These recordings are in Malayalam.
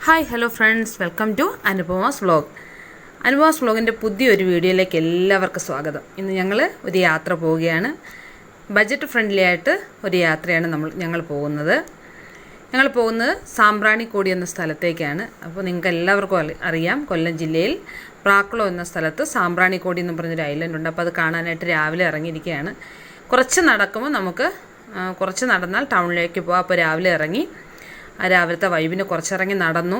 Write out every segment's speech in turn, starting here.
Hi hello friends, welcome to Anupama's vlog. Anupama's വ്ളോഗിൻ്റെ പുതിയൊരു വീഡിയോയിലേക്ക് എല്ലാവർക്കും സ്വാഗതം. ഇന്ന് ഞങ്ങൾ ഒരു യാത്ര പോവുകയാണ്. ബഡ്ജറ്റ് ഫ്രണ്ട്ലി ആയിട്ട് ഒരു യാത്രയാണ് ഞങ്ങൾ പോകുന്നത് സാമ്പ്രാണിക്കോടി എന്ന സ്ഥലത്തേക്കാണ്. അപ്പോൾ നിങ്ങൾക്ക് എല്ലാവർക്കും അറിയാം, കൊല്ലം ജില്ലയിൽ പ്രാക്കുളം എന്ന സ്ഥലത്ത് സാമ്പ്രാണിക്കോടി എന്ന് പറഞ്ഞൊരു ഐലൻഡ് ഉണ്ട്. അപ്പോൾ അത് കാണാനായിട്ട് രാവിലെ ഇറങ്ങിയിരിക്കുകയാണ്. കുറച്ച് നടന്നാൽ ടൗണിലേക്ക് പോകാം. അപ്പോൾ രാവിലെ ഇറങ്ങി രാവിലത്തെ വൈബിന് കുറച്ചിറങ്ങി നടന്ന്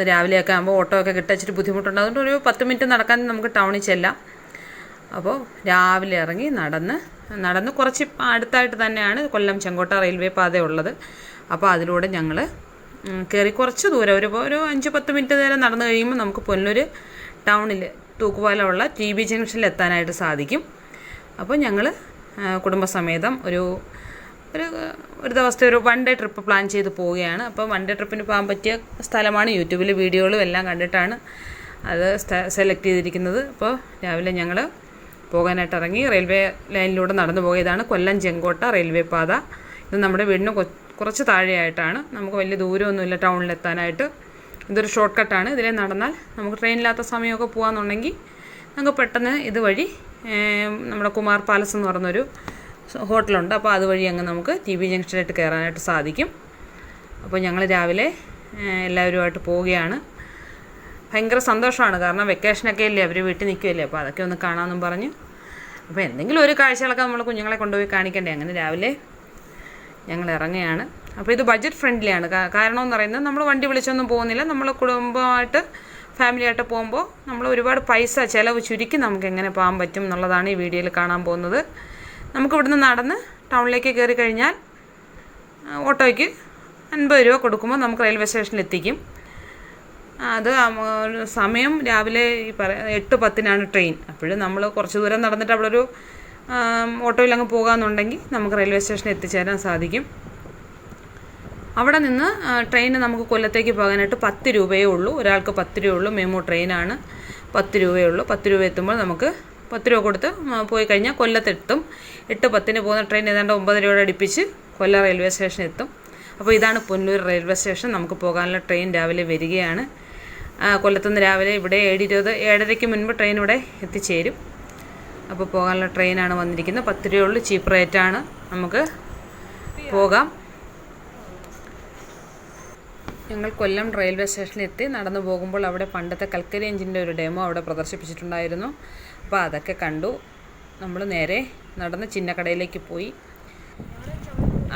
രാവിലെയൊക്കെ ആകുമ്പോൾ ഓട്ടോ ഒക്കെ കിട്ടിച്ചിട്ട് ബുദ്ധിമുട്ടുണ്ട്. അതുകൊണ്ട് ഒരു 10 മിനിറ്റ് നടക്കാൻ നമുക്ക് ടൗണിൽ ചെല്ലാം. അപ്പോൾ രാവിലെ ഇറങ്ങി നടന്ന് കുറച്ച് അടുത്തായിട്ട് തന്നെയാണ് കൊല്ലം ചെങ്കോട്ട റെയിൽവേ പാത ഉള്ളത്. അപ്പോൾ അതിലൂടെ ഞങ്ങൾ കയറി കുറച്ച് ദൂരം ഒരു 5-10 മിനിറ്റ് നേരം നടന്നു കഴിയുമ്പോൾ നമുക്ക് പൊന്നൂർ ടൗണിൽ തൂക്കുപാലമുള്ള TB ജംഗ്ഷനിൽ എത്താനായിട്ട് സാധിക്കും. അപ്പോൾ ഞങ്ങൾ കുടുംബസമേതം ഒരു ദിവസത്തെ ഒരു 1 ഡേ ട്രിപ്പ് പ്ലാൻ ചെയ്ത് പോവുകയാണ്. അപ്പോൾ 1 ഡേ ട്രിപ്പിന് പോകാൻ പറ്റിയ സ്ഥലമാണ്. യൂട്യൂബിൽ വീഡിയോകളും എല്ലാം കണ്ടിട്ടാണ് അത് സെലക്ട് ചെയ്തിരിക്കുന്നത്. അപ്പോൾ രാവിലെ ഞങ്ങൾ പോകാനായിട്ട് ഇറങ്ങി റെയിൽവേ ലൈനിലൂടെ നടന്നു പോയതാണ് കൊല്ലം ചെങ്കോട്ട റെയിൽവേ പാത. ഇത് നമ്മുടെ വീടിന് കുറച്ച് താഴെയായിട്ടാണ്. നമുക്ക് വലിയ ദൂരമൊന്നുമില്ല ടൗണിലെത്താനായിട്ട്. ഇതൊരു ഷോർട്ട് കട്ടാണ്. ഇതിലെ നടന്നാൽ നമുക്ക് ട്രെയിനില്ലാത്ത സമയമൊക്കെ പോകാമെന്നുണ്ടെങ്കിൽ നമുക്ക് പെട്ടെന്ന് ഇതുവഴി നമ്മുടെ കുമാർ പാലസ് എന്ന് പറഞ്ഞൊരു ഹോട്ടലുണ്ട്. അപ്പോൾ അതുവഴി അങ്ങ് നമുക്ക് TB ജംഗ്ഷനിലേക്ക് കയറാനായിട്ട് സാധിക്കും. അപ്പോൾ ഞങ്ങൾ രാവിലെ എല്ലാവരുമായിട്ട് പോവുകയാണ്. ഭയങ്കര സന്തോഷമാണ്, കാരണം വെക്കേഷനൊക്കെ അല്ലേ, അവർ വീട്ടിൽ നിൽക്കുമല്ലേ. അപ്പോൾ അതൊക്കെ ഒന്ന് കാണാമെന്നും പറഞ്ഞ്, അപ്പോൾ എന്തെങ്കിലും ഒരു കാഴ്ചകളൊക്കെ നമ്മൾ കുഞ്ഞുങ്ങളെ കൊണ്ടുപോയി കാണിക്കണ്ടേ. അങ്ങനെ രാവിലെ ഞങ്ങൾ ഇറങ്ങുകയാണ്. അപ്പോൾ ഇത് ബഡ്ജറ്റ് ഫ്രണ്ട്ലിയാണ്. കാരണം എന്ന് പറയുന്നത് നമ്മൾ വണ്ടി വിളിച്ചൊന്നും പോകുന്നില്ല. നമ്മൾ കുടുംബമായിട്ട് ഫാമിലിയായിട്ട് പോകുമ്പോൾ നമ്മൾ ഒരുപാട് പൈസ ചിലവ് ചുരുക്കി നമുക്ക് എങ്ങനെ പോകാൻ പറ്റും എന്നുള്ളതാണ് ഈ വീഡിയോയിൽ കാണാൻ പോകുന്നത്. നമുക്ക് ഇവിടുന്ന് നടന്ന് ടൗണിലേക്ക് കയറി കഴിഞ്ഞാൽ ഓട്ടോയ്ക്ക് 50 രൂപ കൊടുക്കുമ്പോൾ നമുക്ക് റെയിൽവേ സ്റ്റേഷനിൽ എത്തിക്കും. അത് സമയം രാവിലെ 8:10 ട്രെയിൻ. അപ്പോഴും നമ്മൾ കുറച്ച് ദൂരം നടന്നിട്ട് അവിടെ ഒരു ഓട്ടോയിൽ അങ്ങ് പോകാമെന്നുണ്ടെങ്കിൽ നമുക്ക് റെയിൽവേ സ്റ്റേഷനിൽ എത്തിച്ചേരാൻ സാധിക്കും. അവിടെ നിന്ന് ട്രെയിന് നമുക്ക് കൊല്ലത്തേക്ക് പോകാനായിട്ട് 10 രൂപയേ ഉള്ളൂ. ഒരാൾക്ക് 10 രൂപയേ ഉള്ളൂ. മെമു ട്രെയിനാണ്. 10 രൂപയേ ഉള്ളൂ. 10 രൂപ എത്തുമ്പോൾ നമുക്ക് 10 രൂപ കൊടുത്ത് പോയി കഴിഞ്ഞാൽ കൊല്ലത്തെത്തും. 8:10 പോകുന്ന ട്രെയിൻ ഏതാണ്ട് 9 രൂപയോടെ അടുപ്പിച്ച് കൊല്ലം റെയിൽവേ സ്റ്റേഷൻ എത്തും. അപ്പോൾ ഇതാണ് പൊന്നൂർ റെയിൽവേ സ്റ്റേഷൻ. നമുക്ക് പോകാനുള്ള ട്രെയിൻ രാവിലെ വരികയാണ്. കൊല്ലത്തുനിന്ന് രാവിലെ ഇവിടെ 7:20 7:30 മുൻപ് ട്രെയിൻ ഇവിടെ എത്തിച്ചേരും. അപ്പോൾ പോകാനുള്ള ട്രെയിനാണ് വന്നിരിക്കുന്നത്. 10 രൂപയുള്ളൂ. ചീപ്പ് റേറ്റാണ്. നമുക്ക് പോകാം. ഞങ്ങൾ കൊല്ലം റെയിൽവേ സ്റ്റേഷനിൽ എത്തി. നടന്നു പോകുമ്പോൾ അവിടെ പണ്ടത്തെ കൽക്കരി എഞ്ചിൻ്റെ ഒരു ഡെമോ അവിടെ പ്രദർശിപ്പിച്ചിട്ടുണ്ടായിരുന്നു. അപ്പോൾ അതൊക്കെ കണ്ടു. നമ്മൾ നേരെ നടന്ന് ചിന്നക്കടയിലേക്ക് പോയി.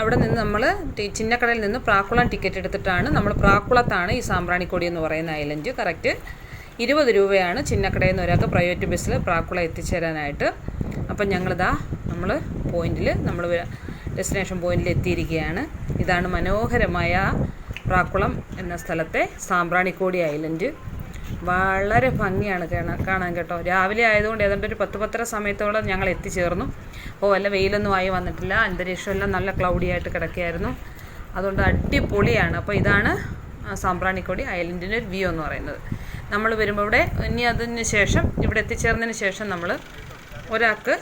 അവിടെ നിന്ന് നമ്മൾ ചിന്നക്കടയിൽ നിന്ന് പ്രാക്കുളം ടിക്കറ്റ് എടുത്തിട്ടാണ് നമ്മൾ പ്രാക്കുളത്താണ് ഈ സാമ്പ്രാണിക്കോടി എന്ന് പറയുന്ന ഐലൻഡ്. കറക്റ്റ് 20 രൂപയാണ് ചിന്നക്കടയിൽ നിന്ന് ഒരാൾക്ക് പ്രൈവറ്റ് ബസ്സിൽ പ്രാക്കുളം എത്തിച്ചേരാനായിട്ട്. അപ്പം നമ്മൾ ഡെസ്റ്റിനേഷൻ പോയിന്റിൽ എത്തിയിരിക്കുകയാണ്. ഇതാണ് മനോഹരമായ പ്രാക്കുളം എന്ന സ്ഥലത്തെ സാമ്പ്രാണിക്കോടി ഐലൻഡ്. വളരെ ഭംഗിയാണ് കാണാൻ കേട്ടോ. രാവിലെ ആയതുകൊണ്ട് ഏതാണ്ട് ഒരു 10-10:30 സമയത്തോളം ഞങ്ങൾ എത്തിച്ചേർന്നു. അപ്പോൾ വല്ല വെയിലൊന്നും ആയി വന്നിട്ടില്ല. അന്തരീക്ഷമെല്ലാം നല്ല ക്ലൗഡി ആയിട്ട് കിടക്കുകയായിരുന്നു. അതുകൊണ്ട് അടിപൊളിയാണ്. അപ്പോൾ ഇതാണ് സാമ്പ്രാണിക്കോടി ഐലൻഡിൻ്റെ ഒരു വ്യൂ എന്ന് പറയുന്നത്. നമ്മൾ വരുമ്പോൾ ഇവിടെ എത്തിച്ചേർന്നതിന് ശേഷം നമ്മൾ ഒരാൾക്ക്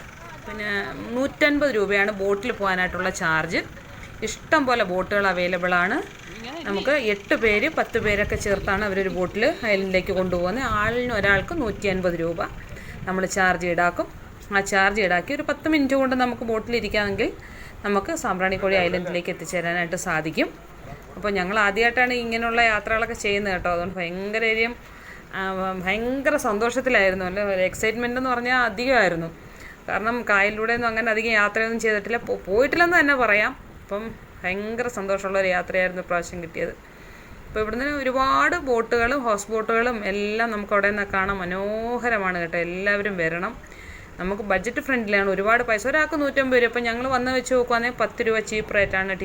150 രൂപയാണ് ബോട്ടിൽ പോകാനായിട്ടുള്ള ചാർജ്. ഇഷ്ടം പോലെ ബോട്ടുകൾ അവൈലബിൾ ആണ്. നമുക്ക് 8 പേര് 10 പേരൊക്കെ ചേർത്താണ് അവരൊരു ബോട്ടിൽ ഐലൻഡിലേക്ക് കൊണ്ടുപോകുന്നത്. ആളിന് ഒരാൾക്ക് 150 രൂപ നമ്മൾ ചാർജ് ഈടാക്കും. ആ ചാർജ് ഈടാക്കി ഒരു 10 മിനിറ്റ് കൊണ്ട് നമുക്ക് ബോട്ടിലിരിക്കാമെങ്കിൽ നമുക്ക് സാമ്പ്രാണിക്കോടി ഐലൻഡിലേക്ക് എത്തിച്ചേരാനായിട്ട് സാധിക്കും. അപ്പോൾ ഞങ്ങൾ ആദ്യമായിട്ടാണ് ഇങ്ങനെയുള്ള യാത്രകളൊക്കെ ചെയ്യുന്നത് കേട്ടോ. അതുകൊണ്ട് ഭയങ്കര സന്തോഷത്തിലായിരുന്നു. അല്ല, എക്സൈറ്റ്മെൻ്റ് എന്ന് പറഞ്ഞാൽ അധികമായിരുന്നു. കാരണം കായലിലൂടെയൊന്നും അങ്ങനെ അധികം യാത്രയൊന്നും ചെയ്തിട്ടില്ല, പോയിട്ടില്ലെന്ന് തന്നെ പറയാം. അപ്പം ഭയങ്കര സന്തോഷമുള്ളൊരു യാത്രയായിരുന്നു പ്രാവശ്യം കിട്ടിയത്. അപ്പോൾ ഇവിടുന്ന് ഒരുപാട് ബോട്ടുകളും ഹൗസ് ബോട്ടുകളും എല്ലാം നമുക്ക് അവിടെ നിന്ന് കാണാം. മനോഹരമാണ് കേട്ടോ. എല്ലാവരും വരണം. നമുക്ക് ബഡ്ജറ്റ് ഫ്രണ്ട്ലിയാണ്. ഒരുപാട് പൈസ, ഒരാൾക്ക് 150 രൂപ. അപ്പോൾ ഞങ്ങൾ വന്ന് വെച്ച് നോക്കുവാണെങ്കിൽ 10 രൂപ ചീപ്പ് റേറ്റാണ്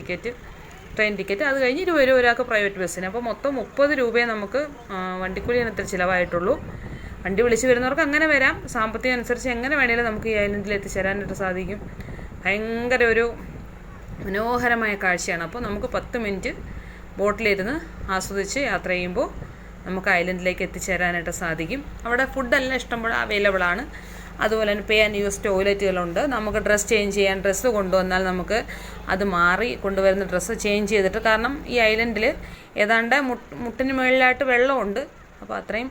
ട്രെയിൻ ടിക്കറ്റ്. അത് കഴിഞ്ഞ് 20 രൂപ ഒരാൾക്ക് പ്രൈവറ്റ് ബസ്സിന്. അപ്പോൾ മൊത്തം 30 രൂപയെ നമുക്ക് വണ്ടിക്കൂലിന് ഇത്ര ചിലവായിട്ടുള്ളൂ. വണ്ടി വിളിച്ച് വരുന്നവർക്ക് അങ്ങനെ വരാം. സാമ്പത്തികം അനുസരിച്ച് എങ്ങനെ വേണമെങ്കിലും നമുക്ക് ഈ ഐലൻഡിൽ എത്തിച്ചേരാനായിട്ട് സാധിക്കും. ഭയങ്കര ഒരു മനോഹരമായ കാഴ്ചയാണ്. അപ്പോൾ നമുക്ക് 10 മിനിറ്റ് ബോട്ടിലിരുന്ന് ആസ്വദിച്ച് യാത്ര ചെയ്യുമ്പോൾ നമുക്ക് ഐലൻഡിലേക്ക് എത്തിച്ചേരാനായിട്ട് സാധിക്കും. അവിടെ ഫുഡെല്ലാം ഇഷ്ടംപോലെ അവൈലബിൾ ആണ്. അതുപോലെ തന്നെ പേ ആൻഡ് യൂസ് ടോയ്ലറ്റുകളുണ്ട്. നമുക്ക് ഡ്രസ്സ് ചേഞ്ച് ചെയ്യാൻ ഡ്രസ്സ് കൊണ്ടുവന്നാൽ നമുക്ക് അത് മാറി കൊണ്ടുവരുന്ന ഡ്രസ്സ് ചേഞ്ച് ചെയ്തിട്ട്, കാരണം ഈ ഐലൻഡിൽ ഏതാണ്ട് മുട്ടിന് മുകളിലായിട്ട് വെള്ളമുണ്ട്. അപ്പോൾ അത്രയും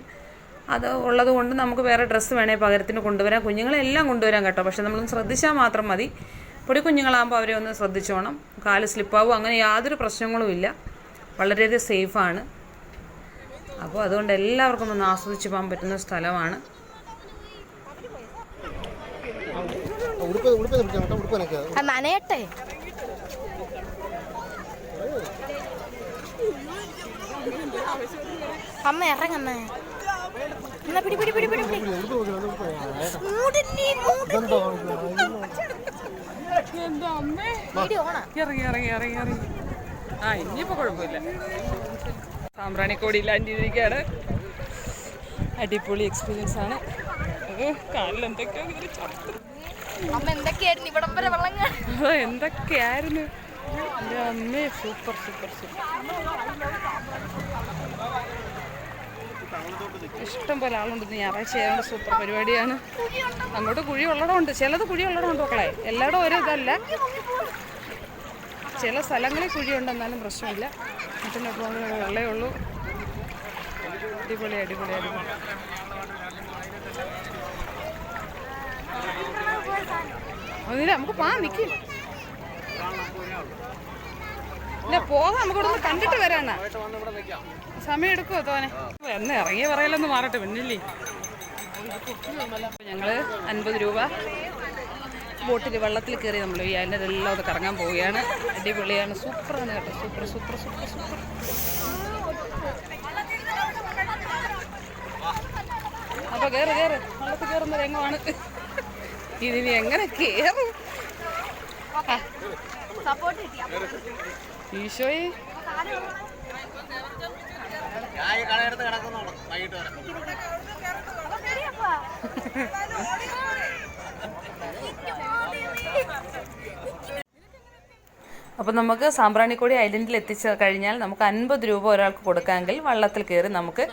അത് ഉള്ളത് കൊണ്ട് നമുക്ക് വേറെ ഡ്രസ്സ് വേണേൽ പകരത്തിന് കൊണ്ടുവരാം. കുഞ്ഞുങ്ങളെല്ലാം കൊണ്ടുവരാം കേട്ടോ, പക്ഷെ നമ്മളൊന്ന് ശ്രദ്ധിച്ചാൽ മാത്രം മതി. പൊടി കുഞ്ഞുങ്ങളാകുമ്പോൾ അവരെ ഒന്ന് ശ്രദ്ധിച്ചോണം, കാല് സ്ലിപ്പാവും, അങ്ങനെ യാതൊരു പ്രശ്നങ്ങളും ഇല്ല, വളരെയധികം സേഫാണ്. അപ്പോൾ അതുകൊണ്ട് എല്ലാവർക്കും ഒന്ന് ആസ്വദിച്ച് പോകാൻ പറ്റുന്ന സ്ഥലമാണ്. നനയട്ടെ. അമ്മ ഇറങ്ങമ്മ. പിടി പിടി പിടി പിടി പിടി. ഇറങ്ങി ഇറങ്ങി ഇറങ്ങി ഇറങ്ങി. ആ ഇനിയിപ്പോ കുഴപ്പമില്ല. സാമ്പ്രാണിക്കോടി ഇല്ലാണ്ടിരിക്കുകയാണ്. അടിപൊളി എക്സ്പീരിയൻസ് ആണ്. എന്തൊക്കെയായിരുന്നു എൻ്റെ അമ്മേ. Super super super. ഇഷ്ടം പോലെ ആളുണ്ട്. ഞായറാഴ്ച ആയതുകൊണ്ട് സൂപ്പർ പരിപാടിയാണ്. അങ്ങോട്ട് കുഴി ഉള്ളടമുണ്ട്, ചിലത് കുഴി ഉള്ളടമുണ്ട് മക്കളെ, എല്ലായിടും ഒരു ഇതല്ല. ചില സ്ഥലങ്ങളിൽ കുഴിയുണ്ട്, എന്നാലും പ്രശ്നമില്ല. മറ്റൊക്കെ വെള്ളേ ഉള്ളൂ. അടിപൊളി അടിപൊളി അടിപൊളി. ഒന്നില്ല, നമുക്ക് പോകാൻ നിൽക്കും. ഇല്ല പോകാം, നമുക്ക് ഇവിടെ നിന്ന് കണ്ടിട്ട് വരാനാ. സമയം എടുക്കുമോ തോനെ? എന്ന് ഇറങ്ങിയ പറയലൊന്ന് മാറട്ടെ പിന്നില്ലേ. ഞങ്ങൾ 50 രൂപ ബോട്ടിൽ വെള്ളത്തിൽ കയറി നമ്മൾ ഈ അതിനെല്ലാം ഒന്ന് കറങ്ങാൻ പോവുകയാണ്. അടിപൊളിയാണ്, സൂപ്പറാണ് കേട്ടോ. Super super super super. അപ്പോൾ കയറി കയറി വെള്ളത്തിൽ കയറുന്ന രംഗമാണ്. ഇതിനി എങ്ങനെ കയറും? ഈശോയെ, അപ്പോൾ നമുക്ക് സാമ്പ്രാണിക്കോടി ഐലൻഡിൽ എത്തിച്ച് കഴിഞ്ഞാൽ നമുക്ക് 50 രൂപ ഒരാൾക്ക് കൊടുക്കാമെങ്കിൽ വള്ളത്തിൽ കയറി നമുക്ക്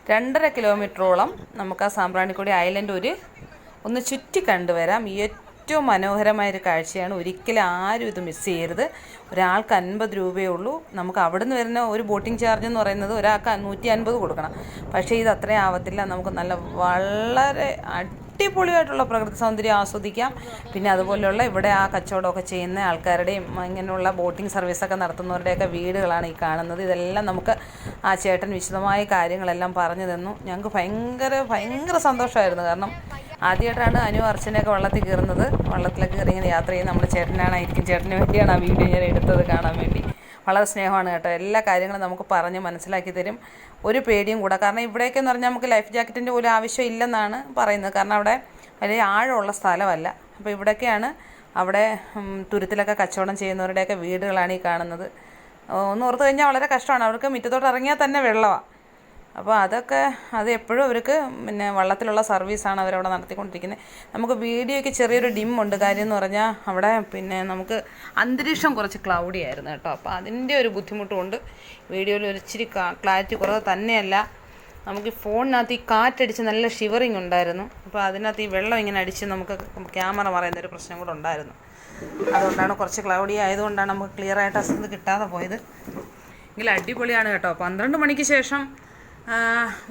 2.5 കിലോമീറ്ററോളം നമുക്ക് ആ സാമ്പ്രാണിക്കോടി ഐലൻഡ് ഒന്ന് ചുറ്റി കണ്ടുവരാം. ഏറ്റവും മനോഹരമായൊരു കാഴ്ചയാണ്. ഒരിക്കലും ആരും ഇത് മിസ് ചെയ്യരുത്. ഒരാൾക്ക് 50 രൂപയേ ഉള്ളൂ. നമുക്ക് അവിടെ നിന്ന് വരുന്ന ഒരു ബോട്ടിംഗ് ചാർജ് എന്ന് പറയുന്നത് ഒരാൾക്ക് 150 കൊടുക്കണം. പക്ഷേ ഇത് അത്രയും ആവത്തില്ല. നമുക്ക് നല്ല വളരെ അടിപൊളിയായിട്ടുള്ള പ്രകൃതി സൗന്ദര്യം ആസ്വദിക്കാം. പിന്നെ അതുപോലെയുള്ള ഇവിടെ ആ കച്ചവടമൊക്കെ ചെയ്യുന്ന ആൾക്കാരുടെയും ഇങ്ങനെയുള്ള ബോട്ടിംഗ് സർവീസൊക്കെ നടത്തുന്നവരുടെയൊക്കെ വീടുകളാണ് ഈ കാണുന്നത്. ഇതെല്ലാം നമുക്ക് ആ ചേട്ടൻ വിശദമായ കാര്യങ്ങളെല്ലാം പറഞ്ഞു തന്നു. ഞങ്ങൾക്ക് ഭയങ്കര സന്തോഷമായിരുന്നു. കാരണം ആദ്യമായിട്ടാണ് അനു അർച്ചനയൊക്കെ വള്ളത്തിൽ കയറുന്നത്. വള്ളത്തിലൊക്കെ കയറി ഇങ്ങനെ യാത്ര ചെയ്ത് നമ്മൾ ചേട്ടനായിരിക്കും, ചേട്ടന് വേണ്ടിയാണ് ആ വീഡിയോ ഞാൻ എടുത്തത് കാണാൻ വേണ്ടി. വളരെ സ്നേഹമാണ് കേട്ടോ. എല്ലാ കാര്യങ്ങളും നമുക്ക് പറഞ്ഞ് മനസ്സിലാക്കി തരും. ഒരു പേടിയും കൂടെ. കാരണം ഇവിടേക്കെന്ന് പറഞ്ഞാൽ നമുക്ക് ലൈഫ് ജാക്കറ്റിൻ്റെ പോലും ആവശ്യം ഇല്ലെന്നാണ് പറയുന്നത്. കാരണം അവിടെ വലിയ ആഴമുള്ള സ്ഥലമല്ല. അപ്പോൾ ഇവിടെയൊക്കെയാണ് അവിടെ തുരുത്തിലൊക്കെ കച്ചവടം ചെയ്യുന്നവരുടെയൊക്കെ വീടുകളാണ് ഈ കാണുന്നത്. ഒന്ന് ഓർത്ത് കഴിഞ്ഞാൽ വളരെ കഷ്ടമാണ്. അവർക്ക് മുറ്റത്തോട്ട് ഇറങ്ങിയാൽ തന്നെ വെള്ളമാണ്. അപ്പോൾ അത് എപ്പോഴും അവർക്ക് പിന്നെ വള്ളത്തിലുള്ള സർവീസാണ് അവരവിടെ നടത്തിക്കൊണ്ടിരിക്കുന്നത്. നമുക്ക് വീഡിയോയ്ക്ക് ചെറിയൊരു ഡിമ്മുണ്ട്. കാര്യം എന്ന് പറഞ്ഞാൽ അവിടെ പിന്നെ നമുക്ക് അന്തരീക്ഷം കുറച്ച് ക്ലൗഡി ആയിരുന്നു കേട്ടോ. അപ്പോൾ അതിൻ്റെ ഒരു ബുദ്ധിമുട്ടുമുണ്ട്. വീഡിയോയിൽ ഒരു ഇച്ചിരി ക്ലാരിറ്റി കുറവ് തന്നെയല്ല, നമുക്ക് ഈ ഫോണിനകത്ത് ഈ കാറ്റടിച്ച് നല്ല ഷിവറിങ് ഉണ്ടായിരുന്നു. അപ്പോൾ അതിനകത്ത് ഈ വെള്ളം ഇങ്ങനെ അടിച്ച് നമുക്ക് ക്യാമറ മറയുന്നൊരു പ്രശ്നം കൂടെ ഉണ്ടായിരുന്നു. അതുകൊണ്ടാണ് കുറച്ച് ക്ലൗഡി ആയതുകൊണ്ടാണ് നമുക്ക് ക്ലിയറായിട്ട് അസത് കിട്ടാതെ പോയത്. എങ്കിലും അടിപൊളിയാണ് കേട്ടോ. 12 മണിക്ക് ശേഷം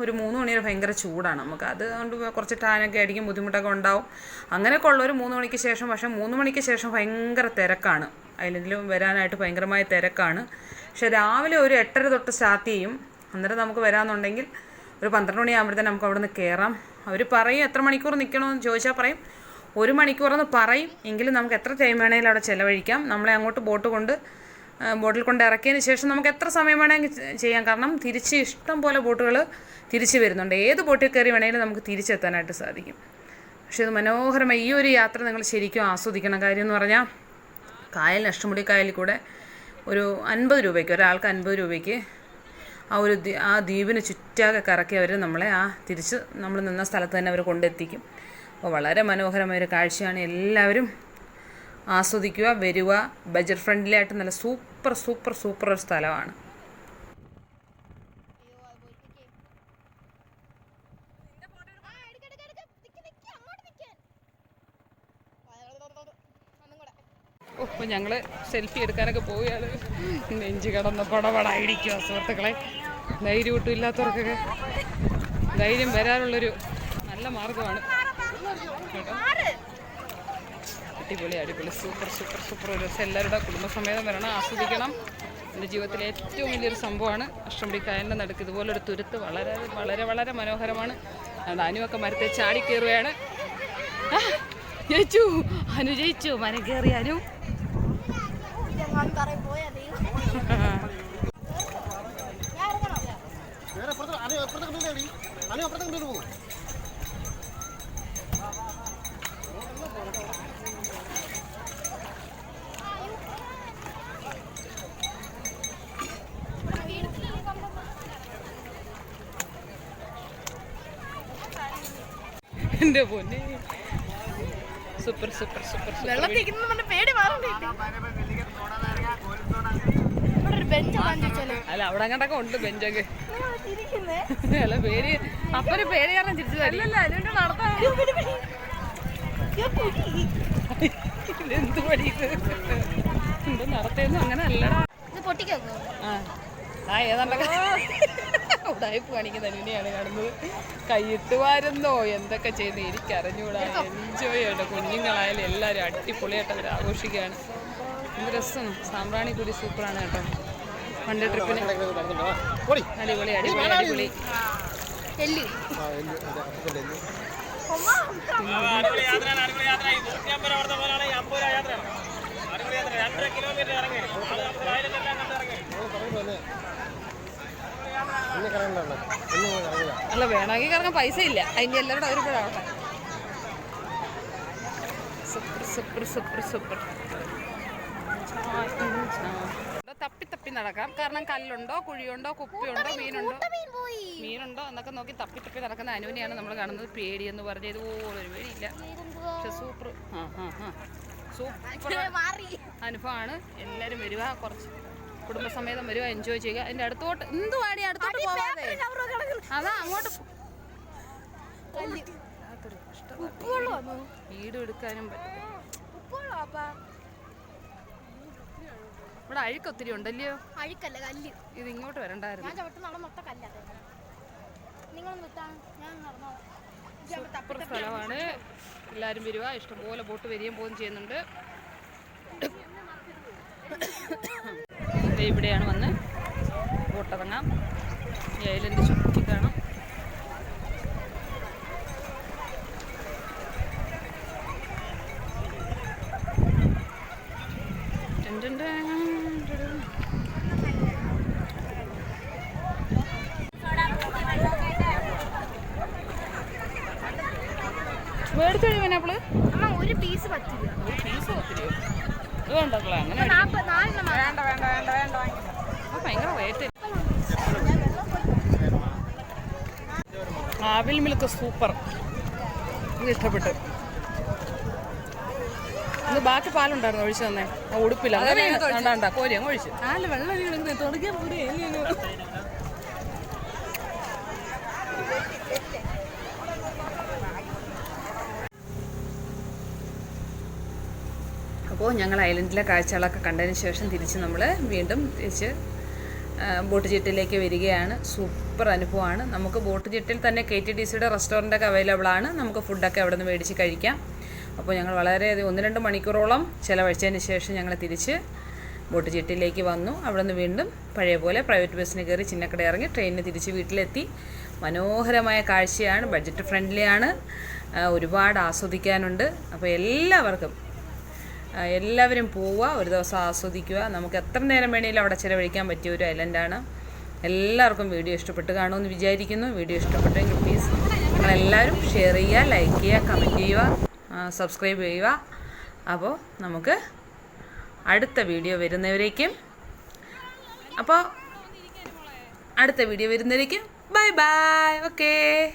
ഒരു 3 മണി വരെ ഭയങ്കര ചൂടാണ്. നമുക്ക് അതുകൊണ്ട് കുറച്ച് ടാനൊക്കെ അടിക്കും, ബുദ്ധിമുട്ടൊക്കെ ഉണ്ടാവും. അങ്ങനെയൊക്കെ ഉള്ളൊരു 3 മണിക്ക് ശേഷം. പക്ഷേ 3 മണിക്ക് ശേഷം ഭയങ്കര തിരക്കാണ്. ഐലൻഡിലും വരാനായിട്ട് ഭയങ്കരമായ തിരക്കാണ്. പക്ഷെ രാവിലെ ഒരു 8:30 തൊട്ട് സ്റ്റാർട്ട് ചെയ്യും. അന്നേരം നമുക്ക് വരാമെന്നുണ്ടെങ്കിൽ ഒരു 12 മണിയാകുമ്പോഴത്തേനും നമുക്ക് അവിടെ നിന്ന് കയറാം. അവർ പറയും എത്ര മണിക്കൂർ നിൽക്കണമെന്ന് ചോദിച്ചാൽ പറയും 1 മണിക്കൂറെന്ന് പറയും. എങ്കിലും നമുക്ക് എത്ര ടൈം വേണമെങ്കിലും അവിടെ ചിലവഴിക്കാം. നമ്മളെ അങ്ങോട്ട് ബോട്ടിൽ കൊണ്ട് ഇറക്കിയതിന് ശേഷം നമുക്ക് എത്ര സമയം വേണമെങ്കിൽ ചെയ്യാം. കാരണം തിരിച്ച് ഇഷ്ടം പോലെ ബോട്ടുകൾ തിരിച്ച് വരുന്നുണ്ട്. ഏത് ബോട്ടിൽ കയറി വേണമെങ്കിലും നമുക്ക് തിരിച്ചെത്താനായിട്ട് സാധിക്കും. പക്ഷേ ഇത് മനോഹരമായി. ഈ ഒരു യാത്ര നിങ്ങൾ ശരിക്കും ആസ്വദിക്കണം. കാര്യം എന്ന് പറഞ്ഞാൽ അഷ്ടമുടി കായലിൽ കൂടെ ഒരു 50 രൂപയ്ക്ക്, ഒരാൾക്ക് 50 രൂപയ്ക്ക് ആ ദ്വീപിന് ചുറ്റാകെ കറക്കി അവർ നമ്മളെ തിരിച്ച് നമ്മൾ നിന്ന സ്ഥലത്ത് തന്നെ അവർ കൊണ്ടെത്തിക്കും. അപ്പോൾ വളരെ മനോഹരമായൊരു കാഴ്ചയാണ്. എല്ലാവരും ആസ്വദിക്കുക, വരിക. ബജറ്റ് ഫ്രണ്ട്ലി ആയിട്ട് നല്ല സൂപ്പർ ഒരു സ്ഥലമാണ്. അപ്പോൾ ഞങ്ങൾ സെൽഫി എടുക്കാനൊക്കെ പോവുകയാണ്. നെഞ്ച് കിടന്ന് പടപടായിരിക്കുക സുഹൃത്തുക്കളെ. ധൈര്യം ഒട്ടും ഇല്ലാത്തവർക്കൊക്കെ ധൈര്യം വരാനുള്ളൊരു നല്ല മാർഗമാണ് കേട്ടോ. അടിപൊളി അടിപൊളി സൂപ്പർ സൂപ്പർ സൂപ്പർ ഒരു ദിവസം എല്ലാവരുടെ കുടുംബസമേതം വരണം, ആസ്വദിക്കണം. എൻ്റെ ജീവിതത്തിലെ ഏറ്റവും വലിയൊരു സംഭവമാണ് അഷ്ടമുടി കായലിൻ്റെ നടുക്ക് ഇതുപോലൊരു തുരുത്ത്. വളരെ വളരെ വളരെ മനോഹരമാണ്. അതുകൊണ്ട് അനുവൊക്കെ മരത്തെ ചാടി കയറുകയാണ്. ജയിച്ചു, അനു ജയിച്ചു, മരം കയറി അനു. എൻ്റെ പൊന്നെ സൂപ്പർ സൂപ്പർ സൂപ്പർ വെള്ളത്തിൽ പേടി മാറുന്നുണ്ട്. അല്ല അവിടെ അങ്ങോട്ടൊക്കെ ഉണ്ട് ബെഞ്ചൊക്കെ. അല്ല പേര് അപ്പൊരു പേര് കാരണം തിരിച്ചു തരില്ല. എന്ത് പടി ഇത് നടത്തിയൊന്നും അങ്ങനെ അല്ലടാ. ആ ഏതാണ്ടൊക്കെ ഉടായ്പ് കാണിക്കുന്ന അനുവിനെയാണ് കാണുന്നത്. കൈയിട്ട് വാരുന്നോ എന്തൊക്കെ ചെയ്ത് എനിക്കറിഞ്ഞൂടാ. എൻജോയ് ചെയ്യട്ടെ. കുഞ്ഞുങ്ങളായാലും എല്ലാവരും അടിപൊളിയായിട്ട് അവർ ആഘോഷിക്കുകയാണ്. എന്ത് രസമാണ്. സാമ്പ്രാണി കൂടി സൂപ്പറാണ് കേട്ടോ. വൺ ഡേ ട്രിപ്പിന് അടിപൊളി അടിപൊളി അടിപൊളി. അല്ല വേണമെങ്കിൽ കറങ്ങാൻ പൈസ ഇല്ല. അതിൻ്റെ എല്ലാവരുടെ ഒരുപാടാവട്ടെ. Super super super super. തപ്പി തപ്പി നടക്കാം. കാരണം കല്ലുണ്ടോ കുഴിയുണ്ടോ കുപ്പിയുണ്ടോ മീനുണ്ടോ എന്നൊക്കെ നോക്കി തപ്പി തപ്പി നടക്കുന്ന അനുവിനെയാണ് നമ്മൾ കാണുന്നത്. പേടിയെന്ന് പറഞ്ഞ ഇതുപോലൊരു പേടിയില്ല. പക്ഷെ സൂപ്പർ സൂപ്പർ അനുഭവമാണ്. എല്ലാവരും വരിക, കുറച്ച് കുടുംബസമേതം വരിക, എൻജോയ് ചെയ്യുക. അതിൻ്റെ അടുത്തോട്ട് എന്തുവാടി അടുത്തോട്ട് പോവാതെ അതാ അങ്ങോട്ട് വീട് എടുക്കാനും പറ്റും. ഇവിടെ അഴുക്ക് ഒത്തിരി ഉണ്ടല്ലയോ? അഴുക്കല്ല കല്ല്. ഇത് ഇങ്ങോട്ട് വരണ്ടായിരുന്നു. സൂപ്പർ സ്ഥലമാണ്. എല്ലാവരും വരിക. ഇഷ്ടംപോലെ ബോട്ട് വരികയും പോവുകയും ചെയ്യുന്നുണ്ട്. ഇവിടെയാണ് വന്ന് ബോട്ടിറങ്ങാം. ഈ ഐലൻഡ് ചുറ്റി കാണാം. മേടിച്ചു കഴിയുമ്പോൾ അപ്പോൾ ഒരു പീസ് പറ്റില്ല. ഇത് വേണ്ടക്കളെ അങ്ങനെ വേണ്ട വേണ്ട വേണ്ട വേണ്ട. ഭയങ്കര റേറ്റ്. ആവിൽ milk super. ഇത് ഇഷ്ടപ്പെട്ടു. ഇത് ബാക്കി പാലുണ്ടായിരുന്നു ഒഴിച്ചു തന്നെ. ഉടുപ്പില്ല വേണ്ട കോരി അങ്ങ് ഒഴിച്ചു. ആല് വെള്ളം തുടങ്ങിയ പൂരി. അപ്പോൾ ഞങ്ങൾ ഐലൻഡിലെ കാഴ്ചകളൊക്കെ കണ്ടതിന് ശേഷം തിരിച്ച് നമ്മൾ വീണ്ടും തിരിച്ച് ബോട്ട് ജെട്ടിലേക്ക് വരികയാണ്. സൂപ്പർ അനുഭവമാണ്. നമുക്ക് ബോട്ട് ജെട്ടിൽ തന്നെ KTDCയുടെ റെസ്റ്റോറൻറ്റൊക്കെ അവൈലബിൾ ആണ്. നമുക്ക് ഫുഡൊക്കെ അവിടെ നിന്ന് മേടിച്ച് കഴിക്കാം. അപ്പോൾ ഞങ്ങൾ വളരെയധികം 1-2 മണിക്കൂറോളം ചിലവഴിച്ചതിന് ശേഷം ഞങ്ങൾ തിരിച്ച് ബോട്ട് ജെട്ടിലേക്ക് വന്നു. അവിടെ നിന്ന് വീണ്ടും പഴയ പോലെ പ്രൈവറ്റ് ബസ്സിന് കയറി ചിന്നക്കട ഇറങ്ങി ട്രെയിനിന് തിരിച്ച് വീട്ടിലെത്തി. മനോഹരമായ കാഴ്ചയാണ്. ബഡ്ജറ്റ് ഫ്രണ്ട്ലിയാണ്. ഒരുപാട് ആസ്വദിക്കാനുണ്ട്. അപ്പോൾ എല്ലാവരും പോവുക, ഒരു ദിവസം ആസ്വദിക്കുക. നമുക്ക് എത്ര നേരം വേണമെങ്കിലും അവിടെ ചിലവഴിക്കാൻ പറ്റിയ ഒരു ഐലൻഡാണ്. എല്ലാവർക്കും വീഡിയോ ഇഷ്ടപ്പെട്ട് കാണുമെന്ന് വിചാരിക്കുന്നു. വീഡിയോ ഇഷ്ടപ്പെട്ടെങ്കിൽ പ്ലീസ് നിങ്ങളെല്ലാവരും ഷെയർ ചെയ്യുക, ലൈക്ക് ചെയ്യുക, കമൻറ്റ് ചെയ്യുക, സബ്സ്ക്രൈബ് ചെയ്യുക. അപ്പോൾ നമുക്ക് അടുത്ത വീഡിയോ വരുന്നവരേക്കും ബൈ ബൈ. ഓക്കേ.